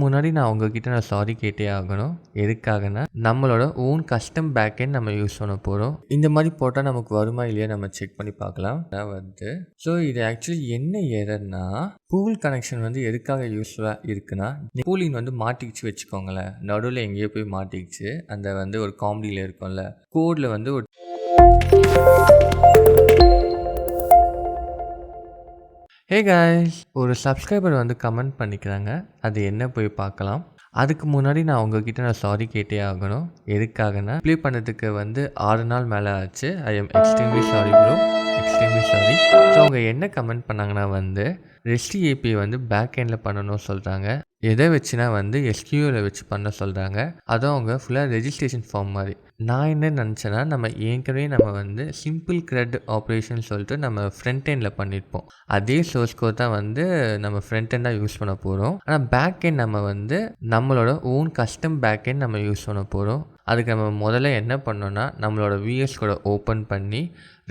முன்னாடி நான் உங்ககிட்ட சாரி கேட்டே ஆகணும். எதுக்காகன்னா, நம்மளோட ஓன் கஸ்டம் பேக்கெண்ட் நம்ம யூஸ் பண்ண போறோம். இந்த மாரி போட்டா நமக்கு வருமா இல்லையா நம்ம செக் பண்ணி பார்க்கலாம். ஸோ இது ஆக்சுவலி என்ன எரர்னா, பூல் கனெக்ஷன் எதுக்காக யூஸ்ஃபுல்லா இருக்குன்னா, பூலிங் மாட்டிக்கிச்சு வச்சுக்கோங்களேன். நடுவுல எங்கேயோ போய் மாட்டிக்கிச்சு. அந்த ஒரு காமெடியில இருக்கும்ல. கோட்ல ஒரு ஹே காய்ஸ், ஒரு சப்ஸ்கிரைபர் கமெண்ட் பண்ணிக்கிறாங்க. அது என்ன போய் பார்க்கலாம். அதுக்கு முன்னாடி நான் உங்ககிட்ட சாரி கேட்டே ஆகணும். எதுக்காகன்னா, ப்ளே பண்ணதுக்கு 6 நாள் மேலே ஆச்சு. I am extremely sorry bro, extremely sorry. So அவங்க என்ன கமெண்ட் பண்ணாங்கன்னா ரெஸ்ட் ஏபி பேக் எண்டில் பண்ணணும்னு சொல்கிறாங்க. எதை வச்சுனா SQL வச்சு பண்ண சொல்கிறாங்க. அதுவும் அவங்க ஃபுல்லாக ரெஜிஸ்ட்ரேஷன் ஃபார்ம் மாதிரி. நான் என்ன நினச்சேன்னா, நம்ம ஏற்கனவே சிம்பிள் CRUD ஆப்ரேஷன் சொல்லிட்டு நம்ம ஃப்ரண்ட் எண்டில் பண்ணியிருப்போம். அதே சோர்ஸ் கோட் தான் நம்ம ஃப்ரண்ட் எண்டாக யூஸ் பண்ண போகிறோம். ஆனால் பேக் எண்ட் நம்ம நம்மளோட ஓன் கஸ்டம் பேக் எண்ட் நம்ம யூஸ் பண்ண போகிறோம். அதுக்கு நம்ம முதல்ல என்ன பண்ணோன்னா, நம்மளோட விஎஸ் கோடை ஓப்பன் பண்ணி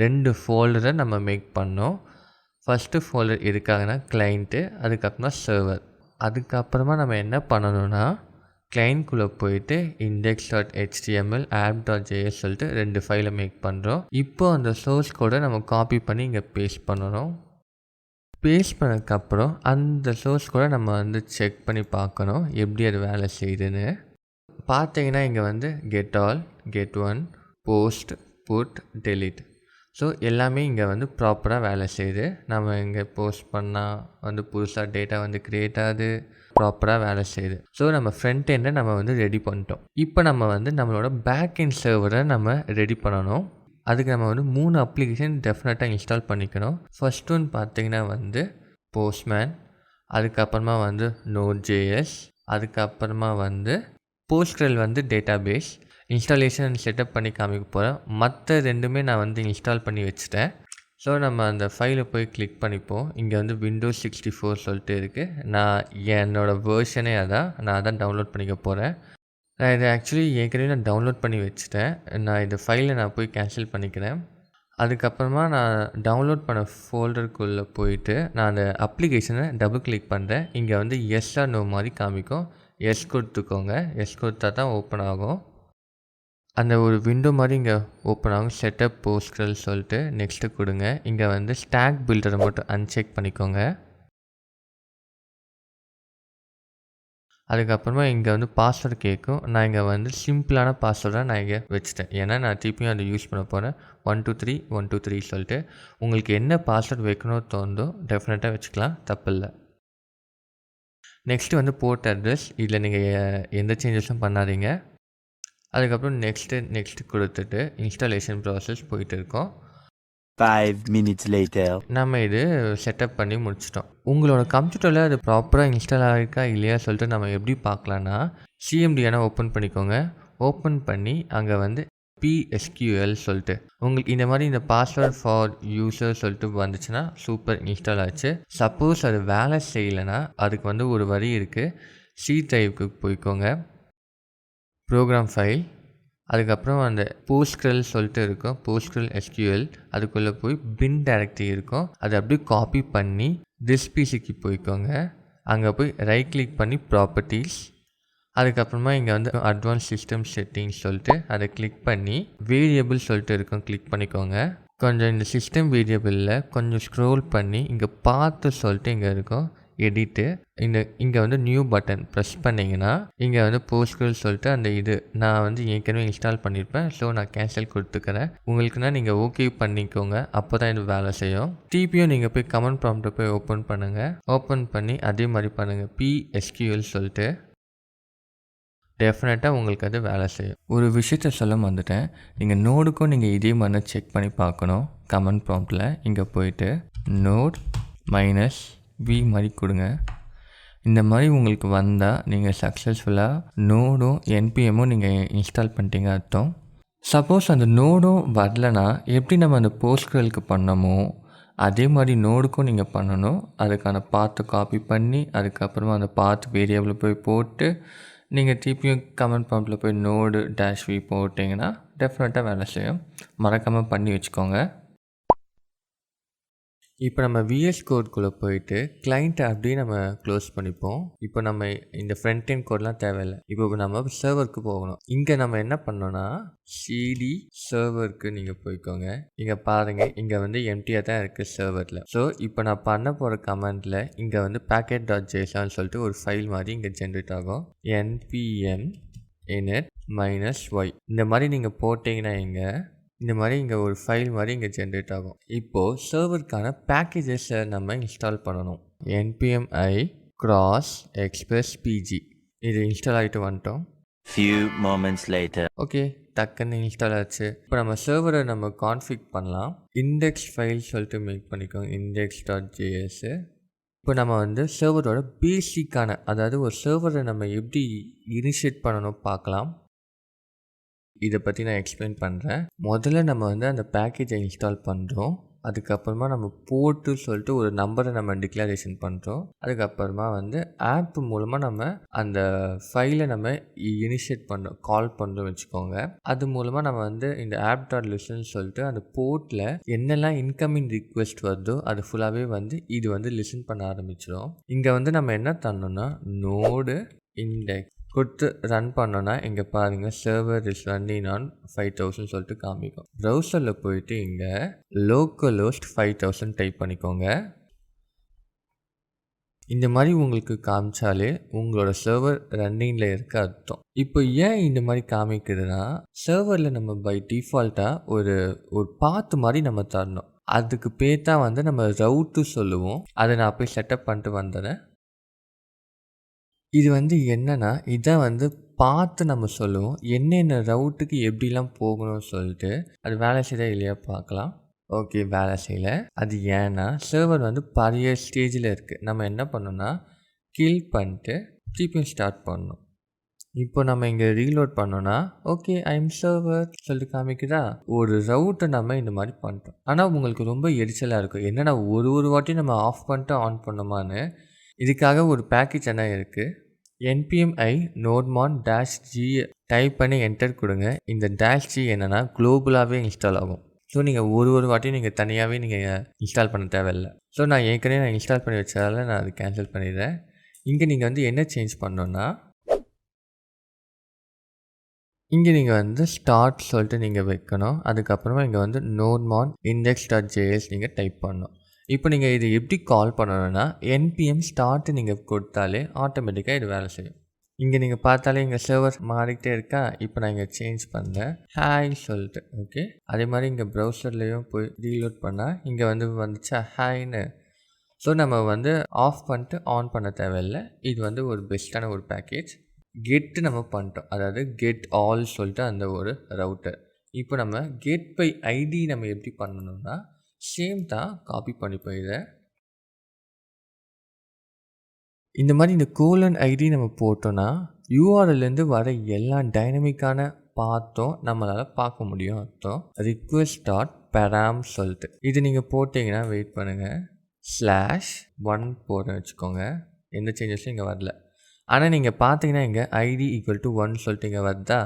2 ஃபோல்டரை நம்ம மேக் பண்ணோம். ஃபஸ்ட்டு ஃபோல்டர் எதுக்காகனா கிளைண்ட்டு, அதுக்கப்புறமா சர்வர். அதுக்கப்புறமா நம்ம என்ன பண்ணணும்னா, கிளைண்ட்குள்ளே போயிட்டு index.html app.js சொல்லிட்டு 2 ஃபைலை மேக் பண்ணுறோம். இப்போ அந்த சோர்ஸ் கோடை நம்ம காப்பி பண்ணி இங்கே பேஸ்ட் பண்ணணும். பேஸ்ட் பண்ணதுக்கப்புறம் அந்த சோர்ஸ் கோடை நம்ம செக் பண்ணி பார்க்கணும் எப்படி அது வேலை செய்யுதுன்னு. பார்த்தீங்கன்னா இங்கே get all, get one, post, put, delete. So எல்லாமே இங்கே ப்ராப்பராக வேலை செய்யுது. நம்ம இங்கே போஸ்ட் பண்ணால் புதுசாக டேட்டா க்ரியேட் ஆகுது, ப்ராப்பராக வேலை செய்யுது. ஸோ நம்ம ஃப்ரண்ட் எண்டை நம்ம ரெடி பண்ணிட்டோம். இப்போ நம்ம நம்மளோட பேக் எண்ட் சர்வரை நம்ம ரெடி பண்ணணும். அதுக்கு நம்ம 3 அப்ளிகேஷன் டெஃபினட்டாக இன்ஸ்டால் பண்ணிக்கணும். ஃபர்ஸ்ட் ஒன் பார்த்தீங்கன்னா Postman, அதுக்கப்புறமா Node.js, அதுக்கப்புறமா PostgreSQL டேட்டாபேஸ். இன்ஸ்டாலேஷன் செட்டப் பண்ணி காமிக்க போகிறேன். மற்ற ரெண்டுமே நான் இன்ஸ்டால் பண்ணி வச்சுட்டேன். ஸோ நம்ம அந்த ஃபைலை போய் கிளிக் பண்ணிப்போம். இங்கே Windows 64 சொல்லிட்டு இருக்குது. நான் என்னோடய வேர்ஷனே நான் அதான் டவுன்லோட் பண்ணிக்க போகிறேன். நான் இதை ஆக்சுவலி ஏற்கனவே நான் டவுன்லோட் பண்ணி வச்சுட்டேன். நான் இந்த ஃபைலை நான் போய் கேன்சல் பண்ணிக்கிறேன். அதுக்கப்புறமா நான் டவுன்லோட் பண்ண ஃபோல்டருக்குள்ளே போயிட்டு நான் அந்த அப்ளிகேஷனை டபுள் கிளிக் பண்ணுறேன். இங்கே எஸ் ஆர் நோ மாதிரி காமிக்கும். எஸ் கொடுத்துக்கோங்க. எஸ் கொடுத்தா தான் ஓப்பன் ஆகும். அந்த ஒரு விண்டோ மாதிரி இங்கே ஓப்பன் ஆகும். செட்டப் போஸ்ட்கிரல் சொல்லிட்டு நெக்ஸ்ட்டு கொடுங்க. இங்கே ஸ்டாக் பில்டரை மட்டும் அன்செக் பண்ணிக்கோங்க. அதுக்கப்புறமா இங்கே பாஸ்வேர்டு கேட்கும். நான் இங்கே சிம்பிளான பாஸ்வேர்டாக நான் இங்கே வச்சுட்டேன். ஏன்னா நான் திருப்பியும் அதை யூஸ் பண்ண போகிறேன். 123 123 சொல்லிட்டு உங்களுக்கு என்ன பாஸ்வேர்டு வைக்கணும்னு தோணுதோ டெஃபினட்டாக வச்சுக்கலாம், தப்பு இல்லை. Next port address. இதில் நீங்கள் எந்த சேஞ்சஸும் பண்ணாதீங்க. அதுக்கப்புறம் நெக்ஸ்ட்டு கொடுத்துட்டு இன்ஸ்டாலேஷன் ப்ராசஸ் போயிட்டு இருக்கோம். 5 minutes later. நம்ம இது செட்டப் பண்ணி முடிச்சிட்டோம். உங்களோட கம்ப்யூட்டரில் அது ப்ராப்பராக இன்ஸ்டால் ஆகிருக்கா இல்லையா சொல்லிட்டு நம்ம எப்படி பார்க்கலான்னா, சிஎம்டியான ஓப்பன் பண்ணிக்கோங்க. ஓப்பன் பண்ணி அங்கே PSQL சொல்லிட்டு உங்களுக்கு இந்த மாதிரி இந்த பாஸ்வேர்ட் ஃபார் யூசர் சொல்லிட்டு வந்துச்சுன்னா சூப்பர், இன்ஸ்டால் ஆச்சு. சப்போஸ் அது வேலை செய்யலைன்னா அதுக்கு ஒரு வரி இருக்குது. சி டைப்புக்கு போய்க்கோங்க, ப்ரோக்ராம் ஃபைல், அதுக்கப்புறம் அந்த postgres சொல்லிட்டு இருக்கும், PostgreSQL. அதுக்குள்ளே போய் பின் டைரக்டரி இருக்கும். அதை அப்படியே காப்பி பண்ணி டிஸ்பிசிக்கு போய்க்கோங்க. அங்கே போய் ரைட் கிளிக் பண்ணி ப்ராப்பர்ட்டிஸ், அதுக்கப்புறமா இங்கே அட்வான்ஸ் சிஸ்டம் செட்டிங்ஸ் சொல்லிட்டு அதை கிளிக் பண்ணி வேரியபிள் சொல்லிட்டு இருக்கும், கிளிக் பண்ணிக்கோங்க. கொஞ்சம் இந்த சிஸ்டம் வேரியபிளில் கொஞ்சம் ஸ்க்ரோல் பண்ணி இங்கே பார்த்து சொல்லிட்டு இங்கே இருக்கும் எடிட்டு. இங்கே நியூ பட்டன் ப்ரெஸ் பண்ணிங்கன்னா இங்கே போஸ்ட்கிரல் சொல்லிட்டு அந்த இது நான் ஏற்கனவே இன்ஸ்டால் பண்ணியிருப்பேன். ஸோ நான் கேன்சல் கொடுத்துக்கிறேன். உங்களுக்குன்னா நீங்கள் ஓகே பண்ணிக்கோங்க, அப்போ தான் இது வேலை செய்யும். டிபியும் நீங்கள் போய் கமெண்ட் ப்ராம்ப்ட்டை போய் ஓப்பன் பண்ணுங்கள். ஓப்பன் பண்ணி அதே மாதிரி பண்ணுங்கள், PSQL சொல்லிட்டு. டெஃபினட்டாக உங்களுக்கு அது வேலை செய்யும். ஒரு விஷயத்த சொல்ல வந்துட்டேன். நீங்கள் நோடுக்கும் நீங்கள் இதே மாதிரி செக் பண்ணி பார்க்கணும். கமெண்ட் ப்ராம்ப்டில் இங்கே போயிட்டு நோட் -v மாதிரி கொடுங்க. இந்த மாதிரி உங்களுக்கு வந்தால் நீங்கள் சக்ஸஸ்ஃபுல்லாக நோடும் என்பிஎம்மும் நீங்கள் இன்ஸ்டால் பண்ணிட்டீங்க அர்த்தம். சப்போஸ் அந்த நோடும் வரலனா எப்படி நம்ம அந்த போஸ்ட்கிரலுக்கு பண்ணமோ அதே மாதிரி நோடுக்கும் நீங்கள் பண்ணணும். அதுக்கான பாத்தை காப்பி பண்ணி அதுக்கப்புறமா அந்த பாத் வேரியபிளில் போய் போட்டு நீங்கள் திருப்பியும் கமெண்ட் ப்ராம்ப்டில் போய் node-v போட்டிங்கன்னா டெஃபினட்டாக வேலை செய்யும். மறக்காமல் பண்ணி வச்சுக்கோங்க. இப்போ நம்ம விஎஸ் கோட்குள்ளே போயிட்டு கிளைண்ட்டை அப்படியே நம்ம க்ளோஸ் பண்ணிப்போம். இப்போ நம்ம இந்த ஃப்ரண்ட் எண்ட் கோட்லாம் தேவையில்லை. இப்போ நம்ம சர்வருக்கு போகணும். இங்கே நம்ம என்ன பண்ணோன்னா சிடி சர்வருக்கு நீங்கள் போய்க்கோங்க. இங்கே பாருங்கள், இங்கே வந்து எம்டியாக தான் இருக்குது சர்வரில். ஸோ இப்போ நான் பண்ண போகிற கமெண்டில் இங்கே வந்து packet.jsன்னு சொல்லிட்டு ஒரு ஃபைல் மாதிரி இங்கே ஜென்ரேட் ஆகும். npm init -y இந்த மாதிரி நீங்கள் போட்டிங்கன்னா இந்த மாதிரி இங்கே ஒரு ஃபைல் மாதிரி இங்கே ஜென்ரேட் ஆகும். இப்போது சர்வருக்கான பேக்கேஜஸை நம்ம இன்ஸ்டால் பண்ணணும். npm i cross express pg இது இன்ஸ்டால் ஆகிட்டு வந்துட்டோம். Few moments later. ஓகே, டக்குன்னு இன்ஸ்டால் ஆச்சு. இப்போ நம்ம சர்வரை நம்ம கான்ஃபிக் பண்ணலாம். இண்டெக்ஸ் ஃபைல் சொல்லிட்டு மேக் பண்ணிக்கோங்க, index.js. இப்போ நம்ம வந்து சர்வரோட பேசிக்கான, அதாவது ஒரு சர்வரை நம்ம எப்படி இனிஷியேட் பண்ணணும் பார்க்கலாம். இதை பற்றி நான் எக்ஸ்பிளைன் பண்ணுறேன். முதல்ல நம்ம வந்து அந்த பேக்கேஜை இன்ஸ்டால் பண்ணுறோம். அதுக்கப்புறமா நம்ம போர்ட்டு சொல்லிட்டு ஒரு நம்பரை நம்ம டிக்ளரேஷன் பண்ணுறோம். அதுக்கப்புறமா வந்து ஆப் மூலமாக நம்ம அந்த ஃபைலை நம்ம இனிஷியேட் பண்ணுறோம், கால் பண்ணுறோம் வச்சுக்கோங்க. அது மூலமாக நம்ம வந்து இந்த app.listen சொல்லிட்டு அந்த போர்ட்டில் என்னெல்லாம் இன்கமிங் ரிக்வெஸ்ட் வருதோ அது ஃபுல்லாகவே வந்து இது வந்து லிசன் பண்ண ஆரம்பிச்சிடும். இங்கே வந்து நம்ம என்ன தரணும்னா நோடு இண்டெக்ஸ் கொடுத்து ரன் பண்ணோன்னா இங்கே பாருங்கள் சர்வர் இஸ் ரன்னிங் ஆன் 5000 சொல்லிட்டு காமிக்கும். ப்ரௌசரில் போயிட்டு இங்கே localhost 5000 டைப் பண்ணிக்கோங்க. இந்த மாதிரி உங்களுக்கு காமிச்சாலே உங்களோட சர்வர் ரன்னிங்கில் இருக்க அர்த்தம். இப்போ ஏன் இந்த மாதிரி காமிக்குதுன்னா, சர்வரில் நம்ம பை டிஃபால்ட்டாக ஒரு பாத்து மாதிரி நம்ம தரணும். அதுக்கு பேர் தான் வந்து நம்ம ரவுட்டு சொல்லுவோம். அதை நான் போய் செட்டப் பண்ணிட்டு வந்துடுறேன். இது வந்து என்னன்னா, இதான் வந்து பார்த்து நம்ம சொல்லுவோம். என்னென்ன ரவுட்டுக்கு எப்படிலாம் போகணும்னு சொல்லிட்டு. அது வேலை செய்தா இல்லையா பார்க்கலாம். ஓகே, வேலை செய்யலை. அது ஏன்னா சர்வர் வந்து பழைய ஸ்டேஜில் இருக்குது. நம்ம என்ன பண்ணணும்னா கில் பண்ணிட்டு திருப்பியும் ஸ்டார்ட் பண்ணணும். இப்போ நம்ம இங்கே ரீலோட் பண்ணோன்னா ஓகே ஐம் சர்வர் சொல்லிட்டு காமிக்குதா. ஒரு ரவுட்டை நம்ம இந்த மாதிரி பண்ணிட்டோம். ஆனால் உங்களுக்கு ரொம்ப எரிச்சலாக இருக்கும். என்னென்னா ஒரு வாட்டி நம்ம ஆஃப் பண்ணிட்டு ஆன் பண்ணோமான்னு. இதுக்காக ஒரு பேக்கேஜ் என்ன இருக்குது, npm i nodemon -g type பண்ணி என்டர் கொடுங்க. இந்த -g என்னென்னா குளோபலாகவே இன்ஸ்டால் ஆகும். ஸோ நீங்கள் ஒரு வாட்டியும் நீங்கள் தனியாகவே நீங்கள் இன்ஸ்டால் பண்ண தேவையில்லை. ஸோ நான் ஏற்கனவே இன்ஸ்டால் பண்ணி வச்சதால நான் அது கேன்சல் பண்ணிடுறேன். இங்கே நீங்கள் வந்து என்ன சேஞ்ச் பண்ணோன்னா, இங்கே நீங்கள் வந்து ஸ்டார்ட் சொல்லிட்டு நீங்கள் வைக்கணும். அதுக்கப்புறமா இங்கே வந்து nodemon index.js நீங்கள் டைப் பண்ணணும். இப்போ நீங்கள் இது எப்படி கால் பண்ணணும்னா npm ஸ்டார்ட் நீங்கள் கொடுத்தாலே ஆட்டோமேட்டிக்காக இது வேலை செய்யும். இங்கே நீங்கள் பார்த்தாலே இங்கே சர்வர் மாறிக்கிட்டே இருக்கா. இப்போ நான் இங்கே சேஞ்ச் பண்ணுறேன் ஹாய் சொல்லிட்டு. ஓகே, அதே மாதிரி இங்கே ப்ரௌசர்லேயும் போய் ரீலோட் பண்ணால் இங்கே வந்து வந்துச்சா ஹாய்னு. ஸோ நம்ம வந்து ஆஃப் பண்ணிட்டு ஆன் பண்ண தேவையில்லை. இது வந்து ஒரு பெஸ்ட்டான ஒரு பேக்கேஜ். கெட்டு நம்ம பண்ணிட்டோம், அதாவது கெட் ஆல் சொல்லிட்டு அந்த ஒரு ரவுட்டர். இப்போ நம்ம கெட் பை ஐடி நம்ம எப்படி பண்ணணும்னா சேம் தான், காப்பி பண்ணி போயிடுறேன். இந்த மாதிரி இந்த கோலன் ஐடி நம்ம போட்டோன்னா யூஆர்எல்லேருந்து வர எல்லா டைனமிக்கான பாத்தும் நம்மளால் பார்க்க முடியும் அர்த்தம். request.param சொல்லிட்டு இது நீங்கள் போட்டிங்கன்னா வெயிட் பண்ணுங்கள், /1 போடுறேன் வச்சுக்கோங்க. எந்த சேஞ்சஸும் இங்கே வரல. ஆனால் நீங்கள் பார்த்தீங்கன்னா இங்கே ஐடி = 1 சொல்லிட்டு இங்கே வருதா.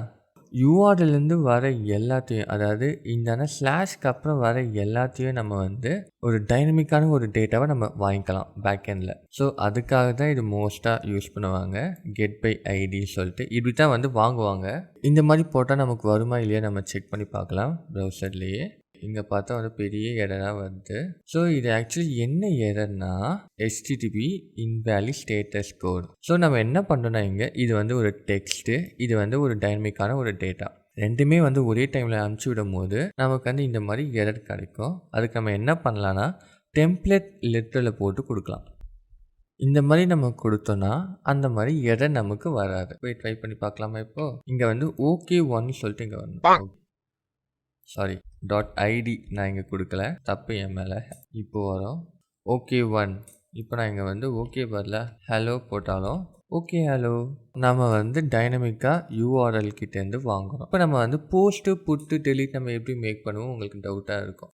யூஆர்எல்லேருந்து வர எல்லாத்தையும், அதாவது இந்த ஸ்லாஷ்க்கு அப்புறம் வர எல்லாத்தையும் நம்ம வந்து ஒரு டைனமிக்கான ஒரு டேட்டாவை நம்ம வாங்கிக்கலாம் பேக்கெண்டில். ஸோ அதுக்காக தான் இது மோஸ்ட்டாக யூஸ் பண்ணுவாங்க, கெட் பை ஐடி சொல்லிட்டு. இப்படி தான் வந்து வாங்குவாங்க. இந்த மாதிரி போட்டால் நமக்கு வருமா இல்லையா நம்ம செக் பண்ணி பார்க்கலாம் ப்ரௌசர்லேயே. இங்கே பார்த்தா வந்து பெரிய எரராக வருது. ஸோ இது ஆக்சுவலி என்ன எரர்னா HTTP invalid status code. So நம்ம என்ன பண்ணோன்னா இங்கே இது வந்து ஒரு டெக்ஸ்ட்டு, இது வந்து ஒரு டைனமிக்கான ஒரு டேட்டா. ரெண்டுமே வந்து ஒரே டைமில் அனுப்பிச்சி விடும் போது நமக்கு வந்து இந்த மாதிரி எரர் கிடைக்கும். அதுக்கு நம்ம என்ன பண்ணலான்னா டெம்ப்ளேட் லெட்டரில் போட்டு கொடுக்கலாம். இந்த மாதிரி நம்ம கொடுத்தோன்னா அந்த மாதிரி எரர் நமக்கு வராது. போய் ட்ரை பண்ணி பார்க்கலாமா. இப்போது இங்கே வந்து OK1 சொல்லிட்டு இங்கே வரணும். சாரி .id நான் இங்கே கொடுக்கல, தப்பு என் மேலே. இப்போது வரும் OK1. இப்போ நான் இங்கே வந்து ஓகே வரல ஹலோ போட்டாலும் ஓகே ஹலோ நம்ம வந்து டைனமிக்காக யூஆர்எல் கிட்டேருந்து வாங்குகிறோம். இப்போ நம்ம வந்து போஸ்ட்டு புட்டு டெலிட் நம்ம எப்படி மேக் பண்ணுவோம் உங்களுக்கு டவுட்டாக இருக்கும்.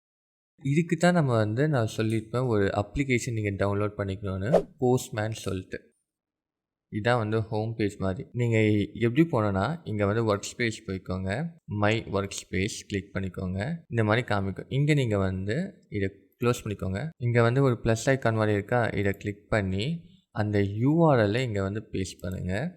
இதுக்கு தான் நம்ம வந்து நான் சொல்லியிருப்பேன் ஒரு அப்ளிகேஷன் நீங்கள் டவுன்லோட் பண்ணிக்கணும்னு, போஸ்ட்மேன் சொல்லிட்டு. இதான் வந்து ஹோம் பேஜ் மாதிரி. நீங்கள் எப்படி போனோன்னா இங்கே வந்து ஒர்க் ஸ்பேஸ் போய்க்கோங்க, மை ஒர்க் ஸ்பேஸ் கிளிக் பண்ணிக்கோங்க. இந்த மாதிரி காமிக்கும். இங்கே நீங்கள் வந்து இதை க்ளோஸ் பண்ணிக்கோங்க. இங்கே வந்து ஒரு ப்ளஸ் ஐக்கான் மாதிரி இருக்கா, இதை கிளிக் பண்ணி அந்த யூஆர்எல்லை இங்கே வந்து பேஸ்ட் பண்ணுங்கள்.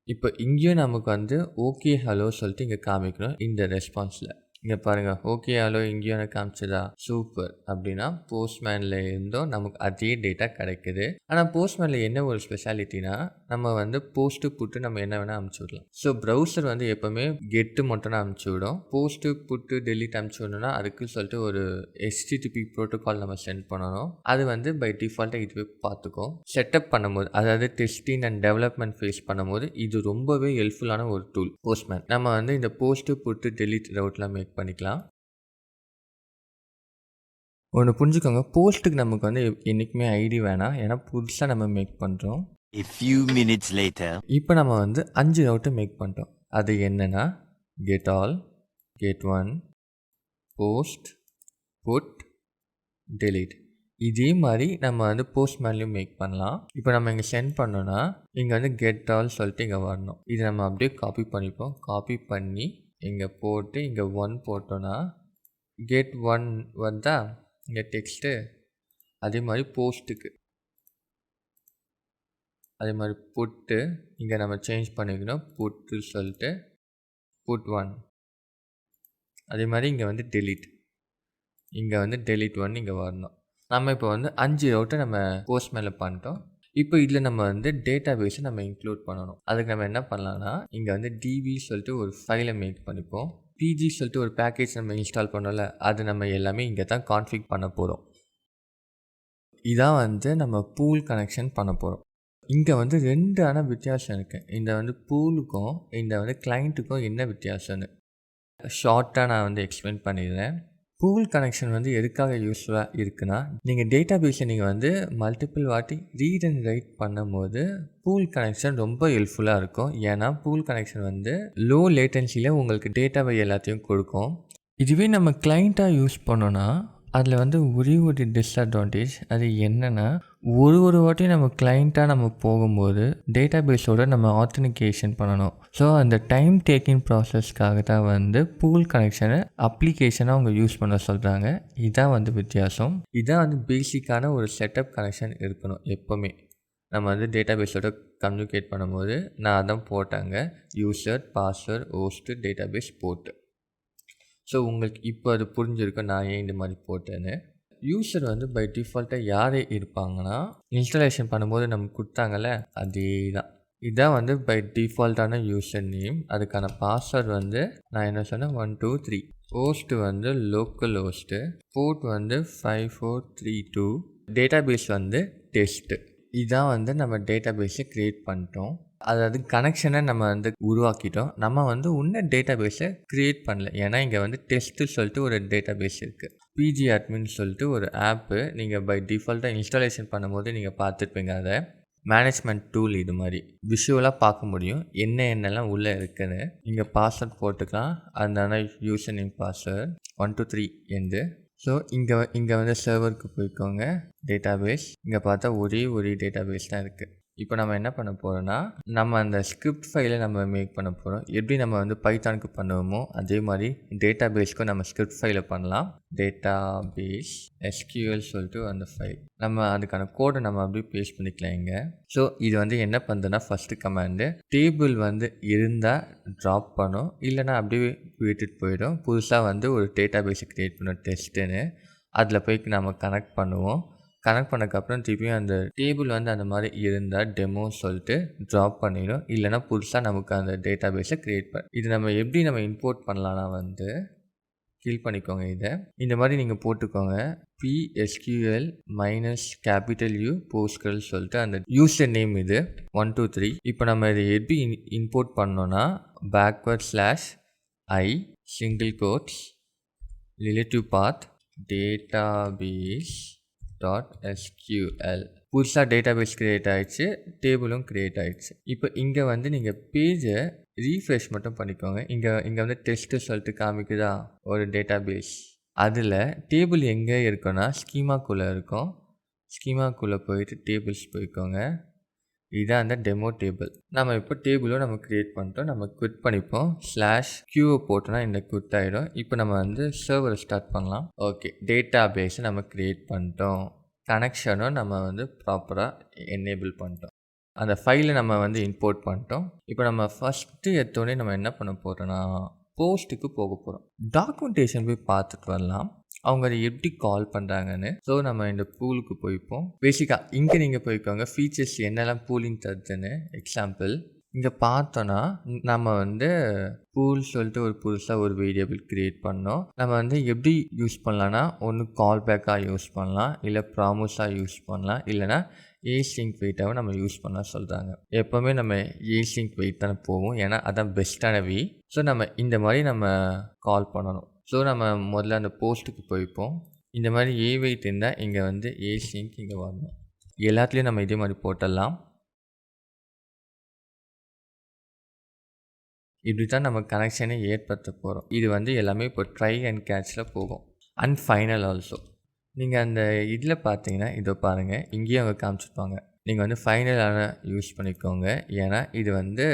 இப்போ இங்கேயும் நமக்கு வந்து ஓகே ஹலோ சொல்லிட்டு இங்கே காமிக்கணும் இந்த ரெஸ்பான்ஸில். இங்கே பாருங்கள், ஓகே ஹலோ இங்கேயும் எனக்கு காமிச்சதா, சூப்பர். அப்படின்னா போஸ்ட்மேனில் இருந்தும் நமக்கு அதே டேட்டா கிடைக்குது. ஆனால் போஸ்ட்மேனில் என்ன ஒரு ஸ்பெஷாலிட்டினா, நம்ம வந்து போஸ்ட்டு புட்டு நம்ம என்ன வேணால் அனுப்பிச்சி விடலாம். ஸோ ப்ரௌசர் வந்து எப்போவுமே கெட்டு மட்டும் தான் அனுப்பிச்சி விடும். போஸ்ட்டு புட்டு டெலிட் அனுப்பிச்சி விடணும்னா அதுக்கு சொல்லிட்டு ஒரு HTTP ப்ரோட்டோகால் நம்ம சென்ட் பண்ணணும். அது வந்து பை டிஃபால்ட்டாக இதுவே பார்த்துக்கும். செட்டப் பண்ணும்போது, அதாவது டெஸ்டிங் அண்ட் டெவலப்மெண்ட் ஃபேஸ் பண்ணும்போது இது ரொம்பவே ஹெல்ப்ஃபுல்லான ஒரு டூல் போஸ்ட்மேன். நம்ம வந்து இந்த போஸ்ட்டு புட்டு டெலிட் ரவுட்லாம் மேக் பண்ணிக்கலாம். ஒன்று புரிஞ்சுக்கோங்க, போஸ்ட்டுக்கு நமக்கு வந்து என்றைக்குமே ஐடி வேணாம். ஏன்னா புதுசாக நம்ம மேக் பண்ணுறோம். A few minutes later. இப்போ நம்ம வந்து 5 ரவுட்டை மேக் பண்ணிட்டோம். அது என்னென்னா get all, get one, post, put, delete. இதே மாதிரி நம்ம வந்து போஸ்ட்மேன்லையும் மேக் பண்ணலாம். இப்போ நம்ம இங்கே சென்ட் பண்ணோன்னா இங்கே வந்து கெட் ஆல் சொல்லிட்டு இங்கே வரணும். இது நம்ம அப்படியே காப்பி பண்ணிப்போம். காப்பி பண்ணி இங்கே போட்டு இங்கே 1 போட்டோன்னா கெட் 1 வந்தா இங்கே டெக்ஸ்ட்டு. அதே மாதிரி போஸ்ட்டுக்கு அதே மாதிரி புட்டு இங்கே நம்ம சேஞ்ச் பண்ணிக்கணும். புட்டு சொல்லிட்டு புட் 1. அதே மாதிரி இங்கே வந்து டெலிட். இங்கே வந்து டெலிட் 1 இங்கே வரணும். நம்ம இப்போ வந்து 5 ரவுட்டை நம்ம போஸ்ட்மேனில் பண்ணிட்டோம். இப்போ இதில் நம்ம வந்து டேட்டா பேஸை நம்ம இன்க்ளூட் பண்ணணும். அதுக்கு நம்ம என்ன பண்ணலாம்னா, இங்கே வந்து டிபி சொல்லிட்டு ஒரு ஃபைலை மேக் பண்ணிப்போம். பிஜி சொல்லிட்டு ஒரு பேக்கேஜ் நம்ம இன்ஸ்டால் பண்ணோம்ல, அது நம்ம எல்லாமே இங்கே தான் கான்ஃபிக் பண்ண போகிறோம். இதான் வந்து நம்ம பூல் கனெக்ஷன் பண்ண போகிறோம். இங்கே வந்து 2 வித்தியாசம் இருக்குது. இந்த வந்து பூலுக்கும் இந்த வந்து கிளைண்ட்டுக்கும் என்ன வித்தியாசம்னு ஷார்ட்டாக நான் வந்து எக்ஸ்பிளைன் பண்ணிடுறேன். பூல் கனெக்ஷன் வந்து எதுக்காக யூஸ்ஃபுல்லாக இருக்குன்னா, நீங்கள் டேட்டா பேஸை நீங்கள் வந்து மல்டிபிள் வாட்டி ரீட் அண்ட் ரைட் பண்ணும்போது பூல் கனெக்ஷன் ரொம்ப ஹெல்ப்ஃபுல்லாக இருக்கும். ஏன்னா பூல் கனெக்ஷன் வந்து லோ லேட்டன்சியில் உங்களுக்கு டேட்டாவை எல்லாத்தையும் கொடுக்கும். இதுவே நம்ம கிளைண்ட்டாக யூஸ் பண்ணோன்னா அதில் வந்து ஒரே ஒரு டிஸ்அட்வான்டேஜ். அது என்னென்னா, ஒரு வாட்டியும் நம்ம கிளைண்ட்டாக நம்ம போகும்போது டேட்டா பேஸோடு நம்ம ஆத்தென்டிகேஷன் பண்ணணும். ஸோ அந்த டைம் டேக்கிங் ப்ராசஸ்க்காக தான் வந்து பூல் கனெக்ஷனை அப்ளிகேஷனாக அவங்க யூஸ் பண்ண சொல்கிறாங்க. இதான் வந்து வித்தியாசம். இதான் வந்து பேசிக்கான ஒரு செட்டப் கனெக்ஷன் இருக்கணும் எப்போவுமே. நம்ம வந்து டேட்டா பேஸோட கம்யூனிகேட் பண்ணும்போது நான் அதான் போட்டாங்க, user, password, host, database போட்டு. ஸோ உங்களுக்கு இப்போ அது புரிஞ்சிருக்கும் நான் ஏன் இந்த மாதிரி போட்டேன்னு. யூசர் வந்து பை டிஃபால்ட்டாக யாரே இருப்பாங்கன்னா, இன்ஸ்டாலேஷன் பண்ணும்போது நமக்கு கொடுத்தாங்கல்ல, அதே தான். இதான் வந்து பை டிஃபால்ட்டான யூசர் நேம். அதுக்கான பாஸ்வேர்ட் வந்து நான் என்ன சொன்னேன், 1 2 3. ஹோஸ்ட்டு வந்து லோக்கல் ஹோஸ்ட்டு. போர்ட் வந்து 5432. டேட்டா பேஸ் வந்து டெஸ்ட்டு. இதான் வந்து நம்ம டேட்டா பேஸை க்ரியேட் பண்ணிட்டோம். அதாவது கனெக்ஷனை நம்ம வந்து உருவாக்கிட்டோம். நம்ம வந்து இன்னும் டேட்டா பேஸை க்ரியேட் பண்ணல. ஏன்னா இங்கே வந்து டெஸ்ட்டு சொல்லிட்டு ஒரு டேட்டா பேஸ் இருக்குது. பிஜி அட்மின் சொல்லிட்டு ஒரு ஆப்பு நீங்கள் பை டிஃபால்ட்டாக இன்ஸ்டாலேஷன் பண்ணும்போது நீங்கள் பார்த்துருப்பீங்க. அதை மேனேஜ்மெண்ட் டூல் இது மாதிரி விஷுவலாக பார்க்க முடியும் என்னெல்லாம் உள்ளே இருக்குன்னு. இங்கே பாஸ்வேர்ட் போட்டுக்கலாம். அதனால யூசர் நேம் பாஸ்வேர்ட் 1 2 3 எந்து. ஸோ இங்கே வந்து சர்வருக்கு போய்க்கோங்க. டேட்டா பேஸ் இங்கே பார்த்தா ஒரே டேட்டா பேஸ் தான் இருக்குது. இப்போ நம்ம என்ன பண்ண போகிறோன்னா, நம்ம அந்த ஸ்கிரிப்ட் ஃபைலை நம்ம மேக் பண்ண போகிறோம். எப்படி நம்ம வந்து பைத்தானுக்கு பண்ணுவோமோ அதே மாதிரி டேட்டா பேஸ்க்கும் நம்ம ஸ்கிரிப்ட் ஃபைலை பண்ணலாம். டேட்டா பேஸ் SQL சொல்லிட்டு அந்த ஃபைல் நம்ம அதுக்கான கோடை நம்ம அப்படியே பேஸ்ட் பண்ணிக்கலாம் இங்கே. ஸோ இது வந்து என்ன பண்ணுதுன்னா, ஃபஸ்ட்டு கமாண்டு டேபிள் வந்து இருந்தால் ட்ராப் பண்ணும், இல்லைனா அப்படியே விட்டுட்டு போயிடும். புதுசாக வந்து ஒரு டேட்டா பேஸை க்ரியேட் பண்ணோம் டெஸ்ட்டுன்னு. அதில் போய் நம்ம கனெக்ட் பண்ணுவோம். கனெக்ட் பண்ணக்கப்புறம் திருப்பியும் அந்த டேபிள் வந்து அந்த மாதிரி இருந்தால் டெமோ சொல்லிட்டு ட்ராப் பண்ணிடும். இல்லைனா புதுசாக நமக்கு அந்த டேட்டா பேஸை க்ரியேட் இது நம்ம எப்படி நம்ம இம்போர்ட் பண்ணலான்னா வந்து கிளிக் பண்ணிக்கோங்க. இதை இந்த மாதிரி நீங்கள் போட்டுக்கோங்க. PSQL -U PostgreSQL சொல்லிட்டு அந்த யூசர் நேம் இது 1 2 3. இப்போ நம்ம இதை எப்படி இம்போர்ட் பண்ணோன்னா, /i single quotes relative path database .SQL. புதுசாக டேட்டாபேஸ் க்ரியேட் ஆகிடுச்சு, டேபிளும் க்ரியேட் ஆகிடுச்சு. இப்போ இங்கே வந்து நீங்கள் பேஜை ரீஃப்ரெஷ் மட்டும் பண்ணிக்கோங்க. இங்கே வந்து டெஸ்ட்டு சொல்லிட்டு காமிக்குதா ஒரு டேட்டாபேஸ். அதில் டேபிள் எங்கே இருக்குன்னா ஸ்கீமாக்குள்ளே இருக்கும். ஸ்கீமாக்குள்ளே போயிட்டு டேபிள்ஸ் போய்க்கோங்க. இதுதான் அந்த டெமோ டேபிள். நம்ம இப்போ டேபிளும் நம்ம கிரியேட் பண்ணிட்டோம். நம்ம குவிட் பண்ணிப்போம். /q போட்டோம்னா இந்த குவிட் ஆகிடும். இப்போ நம்ம வந்து சர்வரை ஸ்டார்ட் பண்ணலாம். ஓகே, டேட்டா பேஸை நம்ம கிரியேட் பண்ணிட்டோம். கனெக்ஷனும் நம்ம வந்து ப்ராப்பராக எனேபிள் பண்ணிட்டோம். அந்த ஃபைலை நம்ம வந்து இம்போர்ட் பண்ணிட்டோம். இப்போ நம்ம ஃபஸ்ட்டு எடுத்தோடனே நம்ம என்ன பண்ண போகிறோன்னா போஸ்ட்டுக்கு போக போகிறோம். டாக்குமெண்டேஷன் போய் பார்த்துட்டு வரலாம், அவங்க அதை எப்படி கால் பண்ணுறாங்கன்னு. ஸோ நம்ம இந்த பூலுக்கு போய்ப்போம். பேசிக்காக இங்கே நீங்கள் போய்க்கோங்க ஃபீச்சர்ஸ் என்னெல்லாம் பூலிங் தருதுன்னு. எக்ஸாம்பிள் இங்கே பார்த்தோன்னா நம்ம வந்து பூல் சொல்லிட்டு ஒரு புதுசாக ஒரு வேரியபிள் க்ரியேட் பண்ணோம். நம்ம வந்து எப்படி யூஸ் பண்ணலான்னா ஒன்று கால் பேக்காக யூஸ் பண்ணலாம், இல்லை ப்ராமிஸாக யூஸ் பண்ணலாம், இல்லைனா ஏசிங்க் வெயிட்டாகவும் நம்ம யூஸ் பண்ண சொல்கிறாங்க. எப்போவுமே நம்ம ஏசிங்க் வெயிட் தானே போவோம், ஏன்னா அதான் பெஸ்ட்டான வே. ஸோ நம்ம இந்த மாதிரி நம்ம கால் பண்ணணும். ஸோ நம்ம முதல்ல அந்த போஸ்ட்டுக்கு போய்ப்போம். இந்த மாதிரி ஏ வெயிட் இருந்தால் இங்கே வந்து ஏசிங்க் இங்கே வரணும். எல்லாத்துலேயும் நம்ம இதே மாதிரி போட்டுடலாம். இப்படி தான் நம்ம கனெக்ஷனை ஏற்படுத்த போகிறோம். இது வந்து எல்லாமே இப்போ ட்ரை அண்ட் கேட்சில் போகும். அண்ட் ஃபைனல் ஆல்சோ நீங்கள் அந்த இதில் பார்த்தீங்கன்னா இதோ பாருங்கள், இங்கேயும் அவங்க காமிச்சிருப்பாங்க. நீங்கள் வந்து ஃபைனலான யூஸ் பண்ணிக்கோங்க. ஏன்னா இது வந்து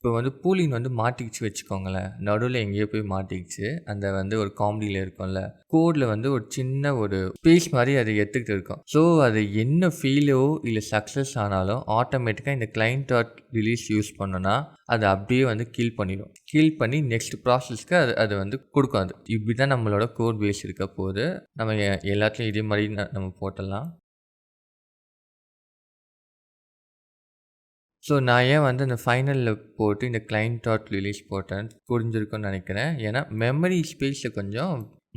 இப்போ வந்து பூலிங் வந்து மாட்டிக்கிச்சு வச்சுக்கோங்களேன், நடுவில் எங்கேயோ போய் மாட்டிக்கிச்சு. அந்த வந்து ஒரு காமெடியில் இருக்கும்ல, கோடில் வந்து ஒரு சின்ன ஒரு ஸ்பேஸ் மாதிரி அதை எடுத்துக்கிட்டு இருக்கும். ஸோ அது என்ன ஃபெயிலோ இல்லை சக்ஸஸ் ஆனாலும் ஆட்டோமேட்டிக்காக இந்த client.release யூஸ் பண்ணோன்னா அது அப்படியே வந்து கீல் பண்ணிடும். கீல் பண்ணி நெக்ஸ்ட் ப்ராசஸ்க்கு அது வந்து கொடுக்கும். அது இப்படி தான் நம்மளோட கோட் பேஸ் இருக்க போது. நம்ம எல்லாத்துலேயும் இதே மாதிரி நம்ம போட்டலாம். ஸோ நான் ஏன் வந்து அந்த ஃபைனலில் போட்டு இந்த client.release போட்டேன் புரிஞ்சிருக்கும்னு நினைக்கிறேன். ஏன்னா மெமரி ஸ்பேஸில் கொஞ்சம்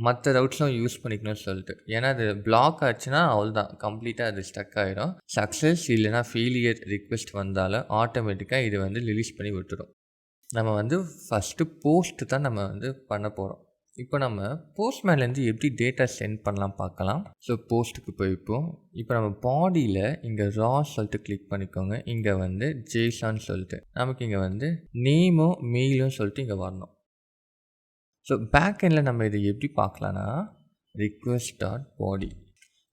மற்ற ரவுட்ஸ்லாம் யூஸ் பண்ணிக்கணும்னு சொல்லிட்டு. ஏன்னா அது பிளாக் ஆச்சுன்னா அவ்வளோதான், கம்ப்ளீட்டாக அது ஸ்டக் ஆகிடும். சக்ஸஸ் இல்லைனா ஃபெயிலியர் ரிக்வெஸ்ட் வந்தாலும் ஆட்டோமேட்டிக்காக இது வந்து ரிலீஸ் பண்ணி விட்டுடும். நம்ம வந்து ஃபஸ்ட்டு போஸ்ட்டு தான் நம்ம வந்து பண்ண போகிறோம். இப்போ நம்ம போஸ்ட்மேன்லேருந்து எப்படி டேட்டா சென்ட் பண்ணலாம் பார்க்கலாம். ஸோ போஸ்ட்டுக்கு போய்ப்போம். இப்போ நம்ம பாடியில் இங்கே சொல்லிட்டு கிளிக் பண்ணிக்கோங்க. இங்கே வந்து ஜேசான்னு சொல்லிட்டு நமக்கு இங்கே வந்து நேமும் மெயிலும் சொல்லிட்டு இங்கே வரணும். ஸோ பேக்கெண்டில் நம்ம இதை எப்படி பார்க்கலான்னா request.body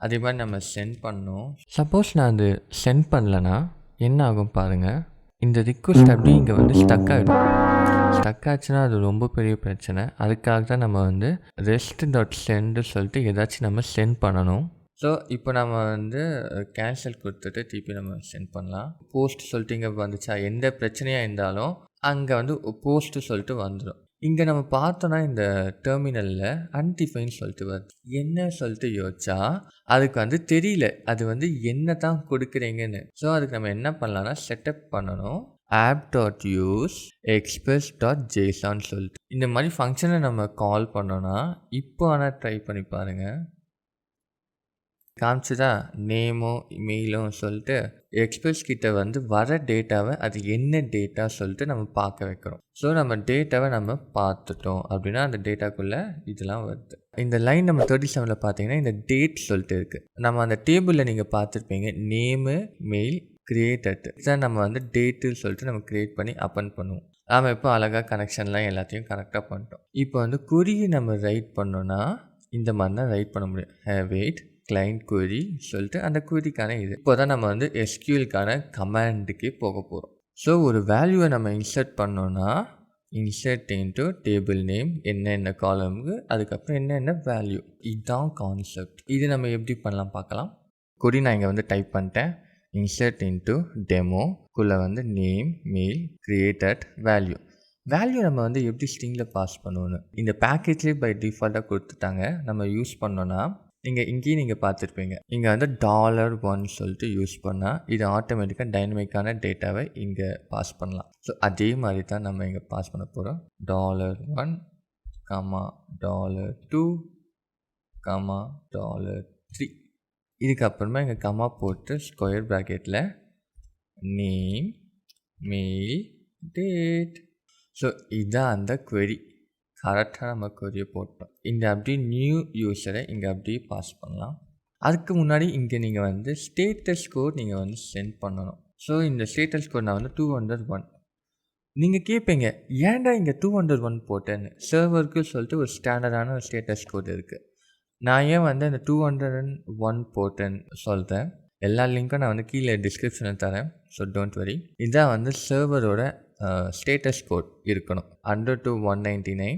அதே மாதிரி நம்ம சென்ட் பண்ணோம். சப்போஸ் நான் அது சென்ட் பண்ணலன்னா என்ன ஆகும் பாருங்கள், இந்த ரிக்வெஸ்ட் அப்படி இங்கே வந்து ஸ்டக் ஆகிடும். ஸ்டக் ஆச்சுன்னா அது ரொம்ப பெரிய பிரச்சனை. அதுக்காக தான் நம்ம வந்து rest.send சொல்லிட்டு ஏதாச்சும் நம்ம சென்ட் பண்ணணும். ஸோ இப்போ நம்ம வந்து கேன்சல் கொடுத்துட்டு திருப்பி நம்ம சென்ட் பண்ணலாம். போஸ்ட் சொல்லிட்டு இங்கே வந்துச்சா, எந்த பிரச்சனையாக இருந்தாலும் அங்கே வந்து போஸ்ட்டு சொல்லிட்டு வந்துடும். இங்கே நம்ம பார்த்தோன்னா இந்த டெர்மினலில் அன்டிஃபைன் சொல்லிட்டு வருது. என்ன சொல்லிட்டு யோசிச்சா அதுக்கு வந்து தெரியல அது வந்து என்ன தான் கொடுக்குறீங்கன்னு. ஸோ அதுக்கு நம்ம என்ன பண்ணலான்னா செட்டப் பண்ணணும். app.use express.json சொல்லிட்டு இந்த மாதிரி ஃபங்க்ஷனை நம்ம கால் பண்ணோன்னா இப்போ ஆனால் ட்ரை பண்ணி பாருங்கள், காமிச்சுதா நேமோ மெயிலும் சொல்லிட்டு எக்ஸ்பிரஸ் கிட்ட வந்து வர டேட்டாவை அது என்ன டேட்டா சொல்லிட்டு நம்ம பார்க்க வைக்கிறோம். ஸோ நம்ம டேட்டாவை நம்ம பார்த்துட்டோம் அப்படின்னா அந்த டேட்டாக்குள்ளே இதெல்லாம் வருது. இந்த லைன் நம்ம 37 பார்த்தீங்கன்னா இந்த டேட் சொல்லிட்டு இருக்குது. நம்ம அந்த டேபிளில் நீங்கள் பார்த்துருப்பீங்க நேமு மெயில் கிரியேட்டட் தான் நம்ம வந்து டேட்டுன்னு சொல்லிட்டு நம்ம க்ரியேட் பண்ணி அப்பன் பண்ணுவோம். நாம் இப்போ அழகாக கனெக்ஷன்லாம் எல்லாத்தையும் கரெக்டாக பண்ணிட்டோம். இப்போ வந்து குறியை நம்ம ரைட் பண்ணோன்னா இந்த மாதிரி தான் ரைட் பண்ண முடியும். வெயிட் கிளைண்ட் query சொல்லிட்டு அந்த queryக்கான இது. இப்போ தான் நம்ம வந்து SQLக்கான கமாண்டுக்கே போக போகிறோம். ஸோ ஒரு வேல்யூவை நம்ம இன்சர்ட் பண்ணோன்னா இன்சர்ட் இன்ட்டு டேபிள் நேம் என்னென்ன காலமுக்கு, அதுக்கப்புறம் என்னென்ன வேல்யூ, இதுதான் கான்செப்ட். இது நம்ம எப்படி பண்ணலாம் பார்க்கலாம். query நான் இங்கே வந்து டைப் பண்ணிட்டேன். இன்சர்ட் இன்ட்டு டெமோக்குள்ளே வந்து name mail created value. Value நம்ம வந்து எப்படி ஸ்ட்ரிங்கில் பாஸ் பண்ணுவோன்னு இந்த பேக்கேஜ்லேயே பை டிஃபால்ட்டாக கொடுத்துட்டாங்க. நம்ம யூஸ் பண்ணோன்னா இங்கேயும் நீங்கள் பார்த்துருப்பீங்க, இங்கே வந்து $1 சொல்லிட்டு யூஸ் பண்ணால் இது ஆட்டோமேட்டிக்காக டைனமிக்கான டேட்டாவை இங்கே பாஸ் பண்ணலாம். ஸோ அதே மாதிரி தான் நம்ம இங்கே பாஸ் பண்ண போகிறோம். $1, $2, $3 இதுக்கப்புறமா இங்கே கமா போட்டு ஸ்கொயர் ப்ராக்கெட்டில் நேம் மெயில் டேட். ஸோ இதுதான் அந்த query. கரெக்டாக நம்ம queryயை போட்டோம். இந்த அப்படியே நியூ யூஸரை இங்கே அப்படியே பாஸ் பண்ணலாம். அதுக்கு முன்னாடி இங்கே நீங்கள் வந்து ஸ்டேட்டஸ் கோட் நீங்கள் வந்து சென்ட் பண்ணணும். ஸோ இந்த ஸ்டேட்டஸ் கோட் நான் வந்து 201. நீங்கள் கேட்பீங்க ஏன்டா இங்கே 201 போட்டேன்னு. சர்வருக்கு சொல்லிட்டு ஒரு ஸ்டாண்டர்டான ஒரு ஸ்டேட்டஸ் கோட் இருக்குது. நான் ஏன் வந்து அந்த 201 போட்டேன்னு சொல்கிறேன். எல்லா லிங்க்கும் நான் வந்து கீழே டிஸ்கிரிப்ஷனில் தரேன். So don't worry. இதான் வந்து சர்வரோட ஸ்டேட்டஸ் கோட் இருக்கணும். 100 to 199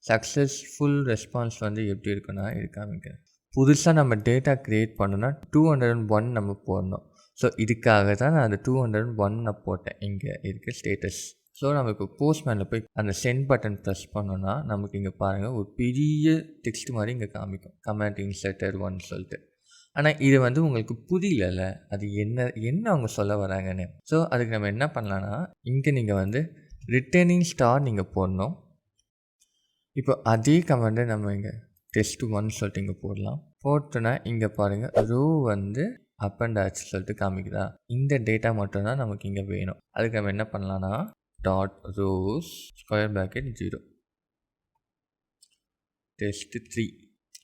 சக்ஸஸ்ஃபுல் ரெஸ்பான்ஸ் வந்து எப்படி இருக்குன்னா காமிக்கிறேன். புதுசாக நம்ம டேட்டா க்ரியேட் பண்ணோன்னா 201 நம்ம போடணும். ஸோ இதுக்காக தான் நான் அந்த 201 நான் போட்டேன். இங்கே இருக்குது ஸ்டேட்டஸ். ஸோ நம்ம இப்போ போஸ்ட்மேனில் போய் அந்த சென்ட் பட்டன் ப்ரெஸ் பண்ணோன்னா நமக்கு இங்கே பாருங்கள் ஒரு பெரிய டெக்ஸ்ட் மாதிரி இங்கே காமிக்கும். கமெண்ட் இன்சர்ட்டட் 1 சொல்லிட்டு. ஆனால் இது வந்து உங்களுக்கு புரியல அது என்ன அவங்க சொல்ல வராங்கன்னு. ஸோ அதுக்கு நம்ம என்ன பண்ணலான்னா இங்கே நீங்கள் வந்து ரிட்டர்னிங் ஸ்டார் நீங்கள் போடணும். இப்போ அதே கமெண்டை நம்ம இங்கே டெஸ்ட் 1 சொல்லிட்டு இங்கே போடலாம். போட்டோன்னா இங்கே பாருங்கள் ரோ வந்து அப்பண்ட் ஆச்சு சொல்லிட்டு காமிக்குதா. இந்த டேட்டா மட்டும்தான் நமக்கு இங்கே வேணும். அதுக்கு நம்ம என்ன பண்ணலான்னா dot rose square bracket 0 test 3.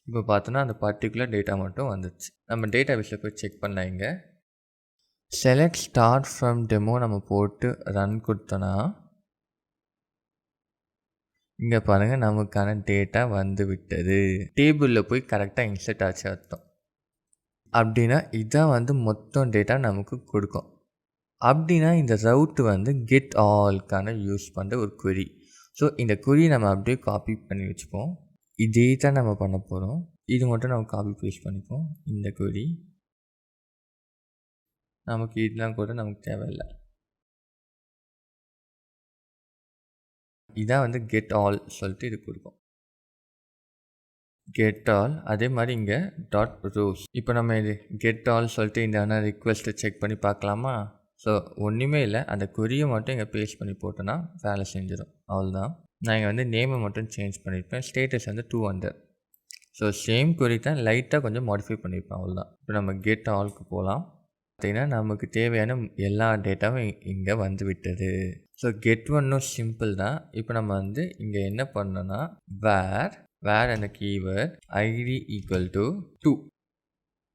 இப்போ பார்த்தோன்னா அந்த பர்டிகுலர் டேட்டா மட்டும் வந்துச்சு. நம்ம டேட்டா பேஸில் போய் செக் பண்ணலாம். இங்கே செலக்ட் ஸ்டார்ட் ஃப்ரம் டெமோ நம்ம போட்டு ரன் கொடுத்தோன்னா இங்கே பாருங்கள் நமக்கான டேட்டா வந்து விட்டது. டேபிளில் போய் கரெக்டாக இன்சர்ட் ஆச்சு அர்த்தம். அப்படின்னா இதான் வந்து மொத்தம் டேட்டா நமக்கு கொடுக்கும். அப்படின்னா இந்த ரவுட் வந்து கெட் ஆல்க்கான யூஸ் பண்ணுற ஒரு query. ஸோ இந்த query நம்ம அப்படியே காப்பி பண்ணி வச்சுப்போம். இதே தான் நம்ம பண்ண போகிறோம். இது மட்டும் நம்ம காப்பி பேஸ்ட் பண்ணிப்போம். இந்த query நமக்கு இதெல்லாம் கூட நமக்கு தேவையில்லை. இதான் வந்து கெட் ஆல் சொல்லிட்டு இது கொடுக்கும். கெட் ஆல் அதே மாதிரி இங்கே டாட் ரோஸ். இப்போ நம்ம இது கெட் ஆல் சொல்லிட்டு இந்த ரிக்வெஸ்ட்டை செக் பண்ணி பார்க்கலாமா? ஸோ ஒன்றுமே இல்லை, அந்த கொரியை மட்டும் இங்கே பேஸ்ட் பண்ணி போட்டோன்னா வேலை செஞ்சிடும். அவ்வளோதான். நான் இங்கே வந்து நேமை மட்டும் சேஞ்ச் பண்ணியிருப்பேன். ஸ்டேட்டஸ் வந்து 200. ஸோ சேம் கொரி தான், லைட்டாக கொஞ்சம் மாடிஃபை பண்ணியிருப்பேன். அவ்வளோதான். இப்போ நம்ம கெட் ஆல்க்கு போகலாம். பார்த்திங்கன்னா நமக்கு தேவையான எல்லா டேட்டாவும் இங்கே வந்து விட்டது. ஸோ கெட் ஒன்னும் சிம்பிள் தான். இப்போ நம்ம வந்து இங்கே என்ன பண்ணோன்னா வேர் அந்த கீவேர்ட் ஐடி ஈக்குவல் டு 2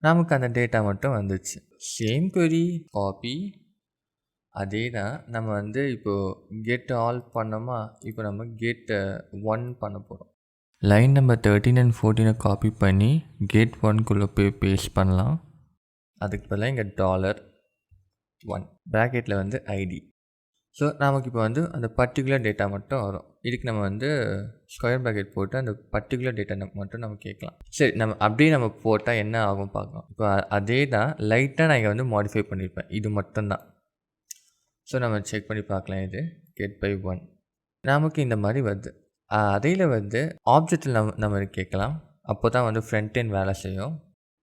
நமக்கு அந்த டேட்டா மட்டும் வந்துச்சு. சேம் கொரி காப்பி அதே தான். நம்ம வந்து இப்போது கெட் ஆல் பண்ணோமா, இப்போ நம்ம கெட் 1 பண்ண போகிறோம். லைன் நம்பர் 13 and 14 காப்பி பண்ணி கெட் 1குள்ளே போய் பேஸ்ட் பண்ணலாம். அதுக்கு பதிலாக இங்கே $1 ப்ராக்கெட்டில் வந்து ஐடி. ஸோ நமக்கு இப்போ வந்து அந்த பர்டிகுலர் டேட்டா மட்டும் வரும். இதுக்கு நம்ம வந்து ஸ்கொயர் ப்ராக்கெட் போட்டு அந்த பர்டிகுலர் டேட்டா மட்டும் நம்ம கேட்கலாம். சரி, நம்ம அப்படியே நம்ம போட்டால் என்ன ஆகும் பார்க்கலாம். இப்போ அதே தான், லைட்டாக நான் இங்கே வந்து மாடிஃபை பண்ணியிருப்பேன். இது மட்டும்தான். ஸோ நம்ம செக் பண்ணி பார்க்கலாம். இது கெட் பை 1 நமக்கு இந்த மாதிரி வருது. அதையில் வந்து ஆப்ஜெக்டில் நம்ம கேட்கலாம். அப்போ தான் வந்து ஃப்ரண்ட் எண்ட் வேலை செய்யும்.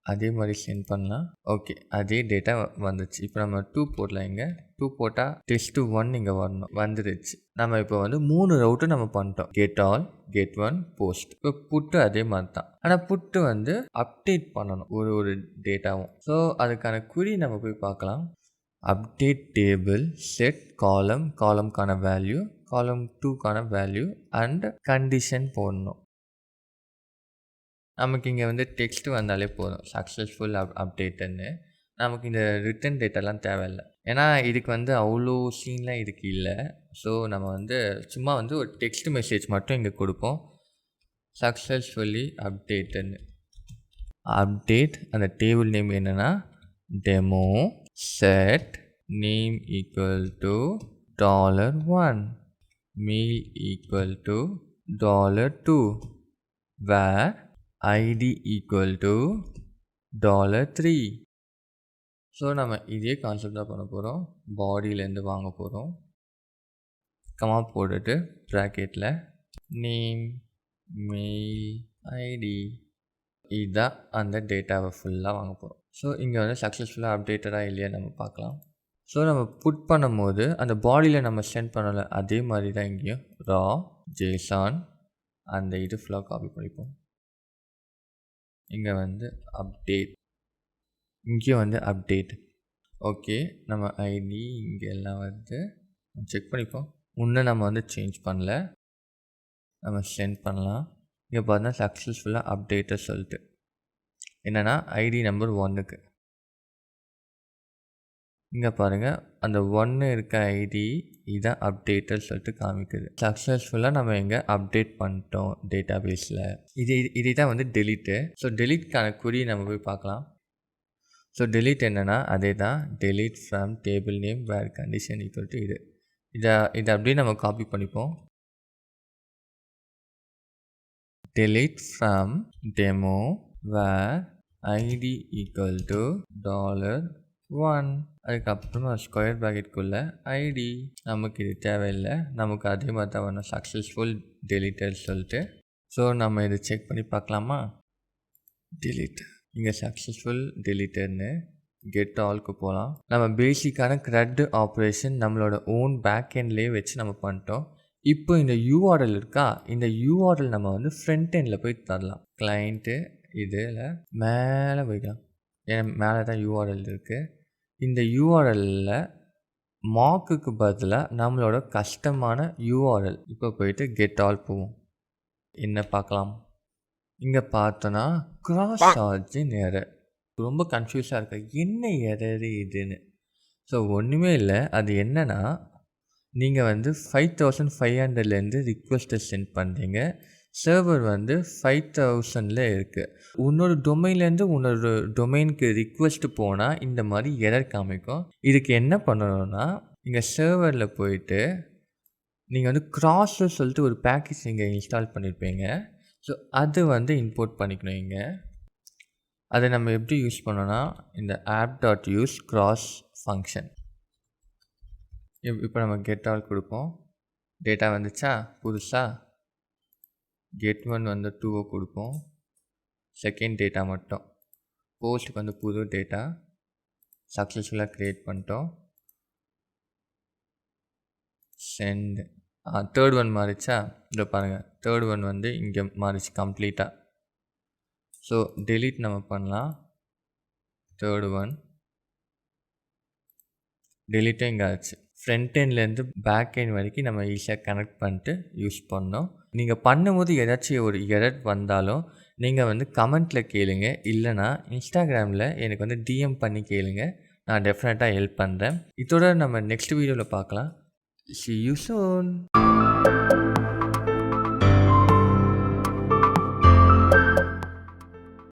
அதே மாதிரி சென்ட் பண்ணலாம். ஓகே, அதே டேட்டா வந்துச்சு. இப்போ நம்ம 2 போடலாம். இங்கே 2 போட்டால் டெஸ்ட் 1 இங்கே வரணும், வந்துடுச்சு. நம்ம இப்போ வந்து 3 ரவுட்டு நம்ம பண்ணிட்டோம். Get all, get 1, post. இப்போ புட்டு அதே மாதிரி தான். ஆனால் புட்டு வந்து அப்டேட் பண்ணணும் ஒரு டேட்டாவும். ஸோ அதுக்கான query நம்ம போய் பார்க்கலாம். அப்டேட் டேபிள் செட் காலம்கான வேல்யூ, காலம் 2க்கான வேல்யூ அண்ட் கண்டிஷன் போடணும். நமக்கு இங்கே வந்து டெக்ஸ்ட் வந்தாலே போதும், சக்ஸஸ்ஃபுல் அப்டேட்டுன்னு. நமக்கு இந்த ரிட்டன் டேட்டாலாம் தேவையில்லை. ஏன்னா இதுக்கு வந்து அவ்வளோ சீன்லாம் இதுக்கு இல்லை. ஸோ நம்ம வந்து சும்மா வந்து ஒரு டெக்ஸ்ட் மெசேஜ் மட்டும் இங்கே கொடுப்போம், சக்ஸஸ்ஃபுல்லி அப்டேட்டுன்னு. அப்டேட் அந்த டேபிள் நேம் என்னென்னா demo set name equal to $1 mail equal to $2 where ID equal to $3. So நம்ம இதே கான்செப்ட் தான் பண்ண போகிறோம். பாடியிலேருந்து வாங்க போகிறோம். கமா போட்டுட்டு ப்ராக்கெட்டில் நேம் மெயில் ஐடி, இதுதான் அந்த டேட்டாவை ஃபுல்லாக வாங்க போகிறோம். ஸோ இங்கே வந்து சக்ஸஸ்ஃபுல்லாக அப்டேட்டடாக இல்லையா நம்ம பார்க்கலாம். ஸோ நம்ம புட் பண்ணும்போது அந்த பாடியில் நம்ம சென்ட் பண்ணலை, அதே மாதிரி தான் இங்கேயும் ரா ஜேசான் அந்த இது ஃபுல்லாக காப்பி பண்ணிப்போம். இங்கே வந்து அப்டேட், இங்கேயும் வந்து அப்டேட். ஓகே, நம்ம ஐடி இங்கே எல்லாம் வந்து செக் பண்ணிப்போம். இன்னும் நம்ம வந்து சேஞ்ச் பண்ணல, நம்ம சென்ட் பண்ணலாம். இங்கே பார்த்தா சக்ஸஸ்ஃபுல்லாக அப்டேட்டை சொல்லிட்டு என்னென்னா ஐடி நம்பர் 1க்கு இங்கே பாருங்கள் அந்த 1 இருக்க ஐடி இதான் அப்டேட்டர் சொல்லிட்டு காமிக்குது. சக்ஸஸ்ஃபுல்லாக நம்ம இங்கே அப்டேட் பண்ணிட்டோம் டேட்டா பேஸில். இது தான் வந்து டெலீட்டு. ஸோ டெலீட்கான query நம்ம போய் பார்க்கலாம். ஸோ delete என்னன்னா அதே தான் delete from table name where condition equal to இது. இதை அப்படியே நம்ம காப்பி பண்ணிப்போம். delete from demo where id equal to $1. அதுக்கப்புறமா ஸ்கொயர் ப்ராக்கெட்குள்ளே id. நமக்கு இது தேவையில்லை, நமக்கு அதே மாதிரி தான் வரணும், சக்ஸஸ்ஃபுல் டெலிட்டட் சொல்லிட்டு. ஸோ நம்ம இதை செக் பண்ணி பார்க்கலாமா? delete இங்கே சக்ஸஸ்ஃபுல் டெலிட்டட்னு கெட் ஆல்க்கு போகலாம். நம்ம பேசிக்கான CRUD ஆப்ரேஷன் நம்மளோட ஓன் பேக்எண்ட்லேயே வச்சு நம்ம பண்ணிட்டோம். இப்போ இந்த URL இருக்கா, இந்த URL நம்ம வந்து ஃப்ரண்ட் எண்டில் போய் தரலாம். கிளைண்ட்டு இதில் மேலே போய்க்கலாம், ஏன்னா மேலே தான் URL இருக்குது. இந்த URLல மார்க்குக்கு பதிலாக நம்மளோட கஷ்டமான URL இப்போ போயிட்டு கெட் ஆல் போவோம். என்ன பார்க்கலாம்? இங்கே பார்த்தோன்னா கிராஸ் சார்ஜின் எரர். ரொம்ப கன்ஃபியூஸாக இருக்கு, என்ன எரர் இதுன்னு. ஸோ ஒன்றுமே இல்லை, அது என்னன்னா நீங்கள் வந்து 5500லேருந்து ரிக்வெஸ்ட்டை சென்ட் பண்ணுறீங்க, சர்வர் வந்து 5000ல் இருக்குது. இன்னொரு டொமைன்லேருந்து இன்னொரு டொமைனுக்கு ரிக்வெஸ்ட் போனால் இந்த மாதிரி எரர் காமிக்கும். இதுக்கு என்ன பண்ணணும்னா, இங்கே சர்வரில் போயிட்டு நீங்கள் வந்து கிராஸ் சொல்லிட்டு ஒரு பேக்கேஜ் நீங்கள் இன்ஸ்டால் பண்ணியிருப்பீங்க. ஸோ அது வந்து இம்போர்ட் பண்ணிக்கணும். இங்கே அதை நம்ம எப்படி யூஸ் பண்ணோன்னா, இந்த app.use cross ஃபங்க்ஷன். இப்போ நம்ம கெட் ஆல் கொடுப்போம். டேட்டா வந்துச்சா புதுசாக? கெட் 1 வந்து 2 கொடுப்போம், செகண்ட் டேட்டா மட்டும். போஸ்ட்டுக்கு வந்து புது டேட்டா சக்ஸஸ்ஃபுல்லாக க்ரியேட் பண்ணிட்டோம். சென்ட் தேர்ட் ஒன் மாறிச்சா? இதை பாருங்கள், தேர்ட் ஒன் வந்து இங்கே மாறிச்சு கம்ப்ளீட்டாக. ஸோ delete நம்ம பண்ணலாம். தேர்ட் ஒன் டெலிட்டும் இங்கே ஆச்சு. ஃப்ரண்ட் எண்ட்லேருந்து பேக் எண்ட் வரைக்கும் நம்ம ஈஸியாக கனெக்ட் பண்ணிட்டு யூஸ் பண்ணோம். நீங்கள் பண்ணும்போது ஏதாச்சும் ஒரு எரர் வந்தாலும் நீங்கள் வந்து கமெண்ட்டில் கேளுங்க, இல்லைனா இன்ஸ்டாகிராமில் எனக்கு வந்து DM பண்ணி கேளுங்க, நான் டெஃபினட்டாக ஹெல்ப் பண்ணுறேன். இதோட நம்ம நெக்ஸ்ட் வீடியோவில் பார்க்கலாம். See you soon.